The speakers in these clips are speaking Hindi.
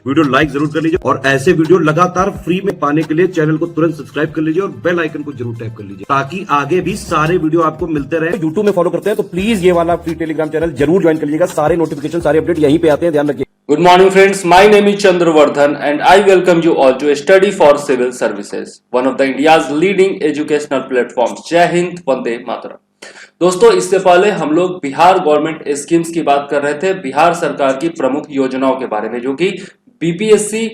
वीडियो लाइक जरूर कर लीजिए और ऐसे वीडियो लगातार फ्री में पाने के लिए चैनल को तुरंत सब्सक्राइब कर लीजिए और बेल आइकन को जरूर टैप कर लीजिए ताकि आगे भी सारे वीडियो आपको मिलते रहे। यूट्यूब में फॉलो करते हैं तो प्लीज ये वाला फ्री टेलीग्राम चैनल जरूर ज्वाइन कर लीजिएगा। सारे नोटिफिकेशन सारे अपडेट यहीं पे आते हैं, ध्यान रखिए। Good morning friends, my name is Chandravardhan and I welcome you all to Study for Civil Services, one of the India's leading educational platforms. जय हिंद, वंदे मातरम। दोस्तों, इससे पहले हम लोग बिहार गवर्नमेंट स्कीम्स की बात कर रहे थे, बिहार सरकार की प्रमुख योजनाओं के बारे में, जो कि बीपीएससी,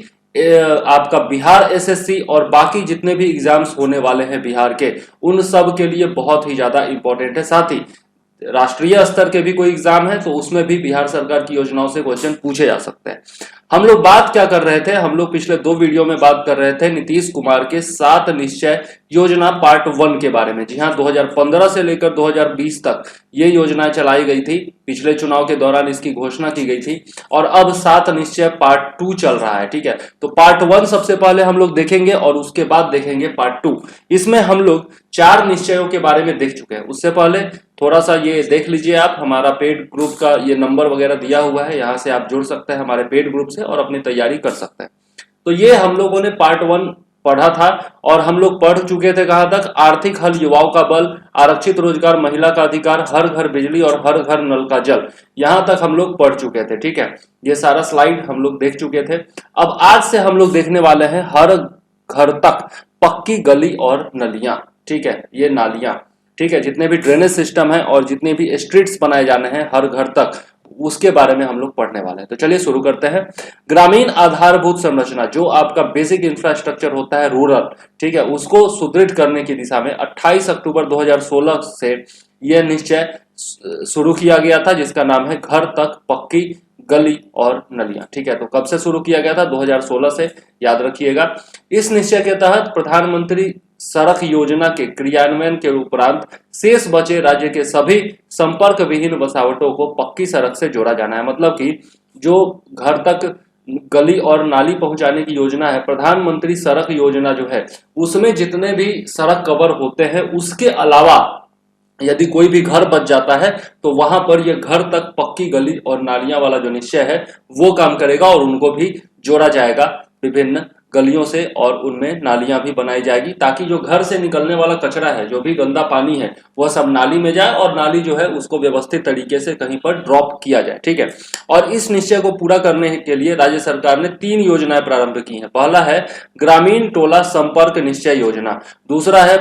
आपका बिहार एसएससी और बाकी जितने भी एग्जाम्स होने वाले हैं बिहार के, उन सब के लिए बहुत ही ज्यादा इंपॉर्टेंट है। साथ ही राष्ट्रीय स्तर के भी कोई एग्जाम है तो उसमें भी बिहार सरकार की योजनाओं से क्वेश्चन पूछे जा सकते हैं। हम लोग बात क्या कर रहे थे, हम लोग पिछले 2 वीडियो में बात कर रहे थे नीतीश कुमार के 7 निश्चय योजना पार्ट 1 के बारे में। जी हाँ, 2015 से लेकर 2020 तक ये योजना चलाई गई थी, पिछले चुनाव के दौरान इसकी घोषणा की गई थी और अब 7 निश्चय पार्ट 2 चल रहा है। ठीक है, तो पार्ट 1 सबसे पहले हम लोग देखेंगे और उसके बाद देखेंगे पार्ट 2। इसमें हम लोग 4 निश्चयों के बारे में देख चुके हैं। उससे पहले थोड़ा सा ये देख लीजिए आप, हमारा पेड ग्रुप का ये नंबर वगैरह दिया हुआ है, यहां से आप जुड़ सकते हैं हमारे पेड ग्रुप से और अपनी तैयारी कर सकते हैं। तो ये हम लोगों ने पार्ट 1 पढ़ा था और हम लोग पढ़ चुके थे कहां तक, आर्थिक हल, युवाओं का बल, आरक्षित रोजगार, महिला का अधिकार, हर घर बिजली और हर घर नल का जल, यहां तक हम लोग पढ़ चुके थे। ठीक है, ये सारा स्लाइड हम लोग देख चुके थे। अब आज से हम लोग देखने वाले हैं हर घर तक पक्की गली और नलियां। ठीक है, ये नालियां, ठीक है, जितने भी ड्रेनेज सिस्टम है और जितने भी स्ट्रीट्स बनाए जाने हैं हर घर तक, उसके बारे में हम लोग पढ़ने वाले हैं। तो चलिए शुरू करते हैं। ग्रामीण आधारभूत संरचना, जो आपका बेसिक इंफ्रास्ट्रक्चर होता है रूरल, ठीक है, उसको सुदृढ़ करने की दिशा में 28 अक्टूबर 2016 से यह निश्चय शुरू किया गया था, जिसका नाम है घर तक पक्की गली और नलियां। ठीक है, तो कब से शुरू किया गया था? 2016 से, याद रखिएगा। इस निश्चय के तहत प्रधानमंत्री सड़क योजना के क्रियान्वयन के उपरांत शेष बचे राज्य के सभी संपर्क विहीन बसावटों को पक्की सड़क से जोड़ा जाना है। मतलब कि जो घर तक गली और नाली पहुंचाने की योजना है, प्रधानमंत्री सड़क योजना जो है, उसमें जितने भी सड़क कवर होते हैं उसके अलावा यदि कोई भी घर बच जाता है तो वहां पर यह घर तक पक्की गली और नालियां वाला जो निश्चय है वो काम करेगा और उनको भी जोड़ा जाएगा विभिन्न गलियों से और उनमें नालियां भी बनाई जाएगी, ताकि जो घर से निकलने वाला कचरा है, जो भी गंदा पानी है, वह सब नाली में जाए और नाली जो है उसको व्यवस्थित तरीके से कहीं पर ड्रॉप किया जाए। ठीक है, और इस निश्चय को पूरा करने के लिए राज्य सरकार ने 3 योजनाएं प्रारंभ की हैं। पहला है ग्रामीण टोला संपर्क निश्चय योजना, दूसरा है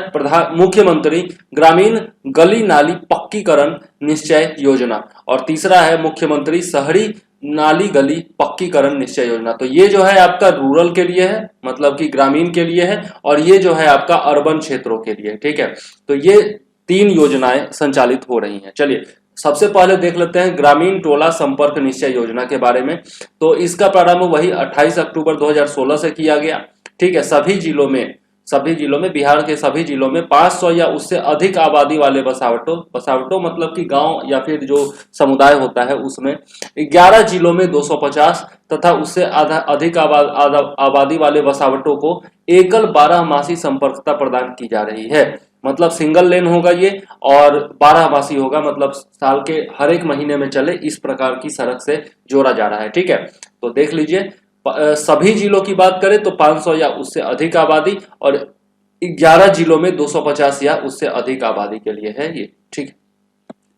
मुख्यमंत्री ग्रामीण गली नाली पक्कीकरण निश्चय योजना और तीसरा है मुख्यमंत्री शहरी नाली गली पक्कीकरण निश्चय योजना। तो ये जो है आपका रूरल के लिए है, मतलब कि ग्रामीण के लिए है, और ये जो है आपका अर्बन क्षेत्रों के लिए। ठीक है, तो ये 3 योजनाएं संचालित हो रही हैं। चलिए सबसे पहले देख लेते हैं ग्रामीण टोला संपर्क निश्चय योजना के बारे में। तो इसका प्रारंभ वही 28 अक्टूबर 2016 से किया गया। ठीक है, सभी जिलों में बिहार के सभी जिलों में 500 या उससे अधिक आबादी वाले बसावटों मतलब कि गांव या फिर जो समुदाय होता है उसमें 11 जिलों में 250 तथा उससे अधिक आबादी वाले बसावटों को एकल 12 मासी संपर्कता प्रदान की जा रही है। मतलब सिंगल लेन होगा ये और 12 मासी होगा, मतलब साल के हर एक महीने में चले, इस प्रकार की सड़क से जोड़ा जा रहा है। ठीक है, तो देख लीजिए सभी जिलों की बात करें तो 500 या उससे अधिक आबादी और 11 जिलों में 250 या उससे अधिक आबादी के लिए है ये। ठीक है,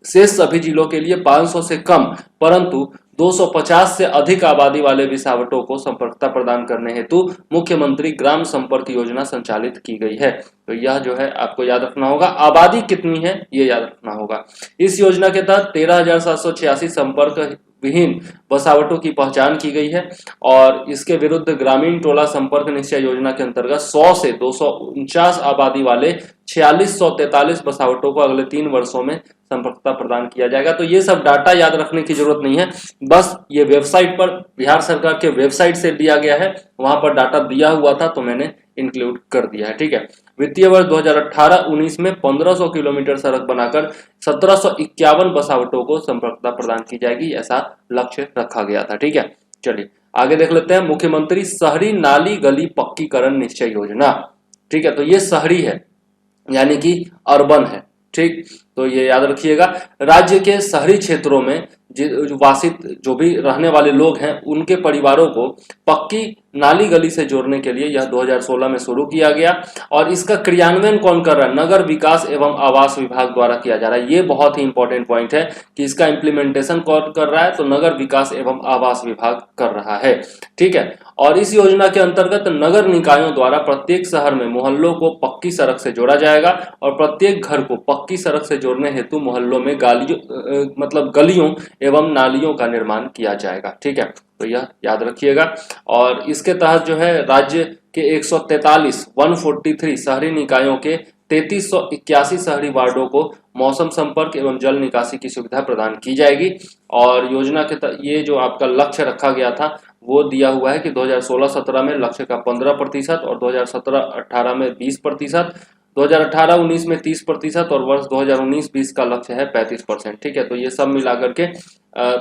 शेष सभी जिलों के लिए 500 से कम परंतु 250 से अधिक आबादी वाले बसावटों को संपर्कता प्रदान करने हेतु मुख्यमंत्री ग्राम संपर्क योजना संचालित की गई है। तो यह जो है आपको याद रखना होगा, आबादी कितनी है ये याद रखना होगा। इस योजना के तहत 13,786 संपर्क विहीन बसावटों की पहचान की गई है और इसके विरुद्ध ग्रामीण टोला संपर्क निश्चय योजना के अंतर्गत 100 से 249 आबादी वाले 4643 बसावटों को अगले 3 वर्षों में संपर्कता प्रदान किया जाएगा। तो ये सब डाटा याद रखने की जरूरत नहीं है, बस ये वेबसाइट पर, बिहार सरकार के वेबसाइट से लिया गया है, वहां पर डाटा दिया हुआ था तो मैंने इंक्लूड कर दिया है। ठीक है, वित्तीय वर्ष 2018-19 में 1500 किलोमीटर सड़क बनाकर 1751 बसावटों को संपर्कता प्रदान की जाएगी, ऐसा लक्ष्य रखा गया था। ठीक है, चलिए आगे देख लेते हैं मुख्यमंत्री शहरी नाली गली पक्कीकरण निश्चय योजना। ठीक है, तो ये शहरी है यानी कि अर्बन है। ठीक, तो ये याद रखिएगा, राज्य के शहरी क्षेत्रों में जो वासित जो भी रहने वाले लोग हैं उनके परिवारों को पक्की नाली गली से जोड़ने के लिए यह 2016 में शुरू किया गया। और इसका क्रियान्वयन कौन कर रहा है? नगर विकास एवं आवास विभाग द्वारा किया जा रहा है। ये बहुत ही इंपॉर्टेंट पॉइंट है कि इसका इंप्लीमेंटेशन कौन कर रहा है? तो नगर विकास एवं आवास विभाग कर रहा है, ठीक है। और इस योजना के अंतर्गत नगर निकायों द्वारा प्रत्येक शहर में मोहल्लों को पक्की सड़क से जोड़ा जाएगा और प्रत्येक घर को पक्की सड़क से जोड़ने हेतु मोहल्लों में मतलब गलियों एवं नालियों का निर्माण किया जाएगा, ठीक है। तो यह याद रखिएगा। और इसके तहत जो है राज्य के 143 शहरी निकायों के 3381 शहरी वार्डों को मौसम संपर्क एवं जल निकासी की सुविधा प्रदान की जाएगी। और योजना के ये जो आपका लक्ष्य रखा गया था वो दिया हुआ है कि 2016-17 में लक्ष्य का 15% और 2017-18 में 20%, 2018-19 में 30% और वर्ष 2019-20 का लक्ष्य है 35%, ठीक है। तो ये सब मिलाकर के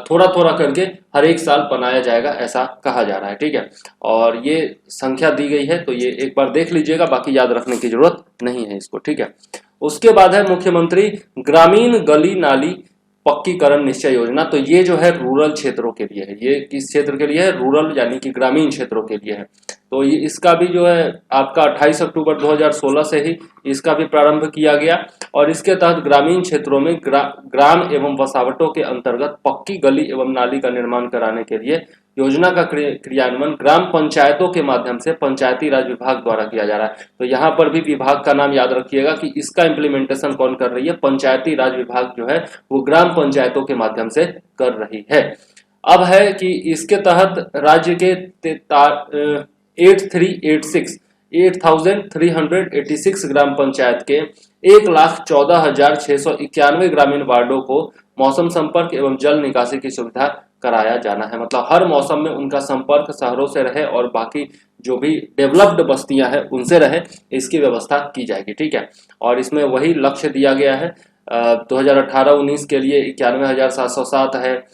थोड़ा थोड़ा करके हर एक साल बनाया जाएगा, ऐसा कहा जा रहा है, ठीक है। और ये संख्या दी गई है तो ये एक बार देख लीजिएगा, बाकी याद रखने की जरूरत नहीं है इसको, ठीक है। उसके बाद है मुख्यमंत्री ग्रामीण गली नाली पक्कीकरण निश्चय योजना। तो ये जो है रूरल क्षेत्रों के लिए है। ये किस क्षेत्र के लिए है? रूरल यानी कि ग्रामीण क्षेत्रों के लिए है। तो ये इसका भी जो है आपका 28 अक्टूबर 2016 से ही इसका भी प्रारंभ किया गया। और इसके तहत ग्रामीण क्षेत्रों में ग्राम एवं बसावटों के अंतर्गत पक्की गली एवं नाली का निर्माण कराने के लिए योजना का क्रियान्वयन ग्राम पंचायतों के माध्यम से पंचायती राज विभाग द्वारा किया जा रहा है। तो यहाँ पर भी विभाग का नाम याद रखिएगा कि इसका इम्प्लीमेंटेशन कौन कर रही है? पंचायती राज विभाग जो है वो ग्राम पंचायतों के माध्यम से कर रही है। अब है कि इसके तहत राज्य के 8386 ग्राम पंचायत के 1,14,691 ग्रामीण वार्डों को मौसम संपर्क एवं जल निकासी की सुविधा कराया जाना है। मतलब हर मौसम में उनका संपर्क शहरों से रहे और बाकी जो भी डेवलप्ड बस्तियां हैं उनसे रहे, इसकी व्यवस्था की जाएगी, ठीक है। और इसमें वही लक्ष्य दिया गया है 2018-19 के लिए 91,707 है।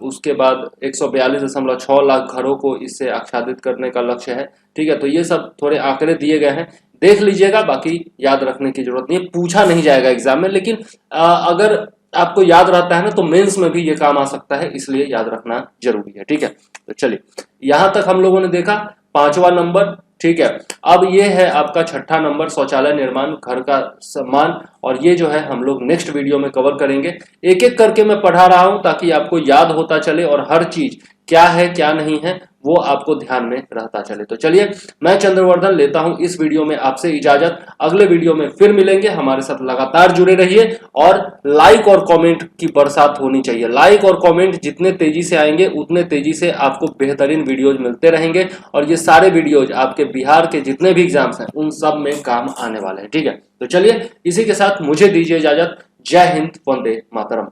उसके बाद 142.6 लाख घरों को इससे आच्छादित करने का लक्ष्य है, ठीक है। तो ये सब थोड़े आंकड़े दिए गए हैं, देख लीजिएगा, बाकी याद रखने की जरूरत नहीं है, पूछा नहीं जाएगा एग्जाम में। लेकिन अगर आपको याद रहता है ना तो मेंस में भी ये काम आ सकता है, इसलिए याद रखना जरूरी है, ठीक है। तो चलिए यहां तक हम लोगों ने देखा 5वां नंबर, ठीक है। अब ये है आपका 6ठा नंबर, शौचालय निर्माण घर का सम्मान। और ये जो है हम लोग नेक्स्ट वीडियो में कवर करेंगे। एक एक करके मैं पढ़ा रहा हूं ताकि आपको याद होता चले और हर चीज क्या है क्या नहीं है वो आपको ध्यान में रहता चले। तो चलिए मैं चंद्रवर्धन लेता हूं इस वीडियो में आपसे इजाजत। अगले वीडियो में फिर मिलेंगे, हमारे साथ लगातार जुड़े रहिए और लाइक और कमेंट की बरसात होनी चाहिए। लाइक और कमेंट जितने तेजी से आएंगे उतने तेजी से आपको बेहतरीन वीडियोज मिलते रहेंगे और ये सारे वीडियोज आपके बिहार के जितने भी एग्जाम्स हैं उन सब में काम आने वाले हैं, ठीक है। तो चलिए इसी के साथ मुझे दीजिए इजाजत। जय हिंद, वंदे मातरम।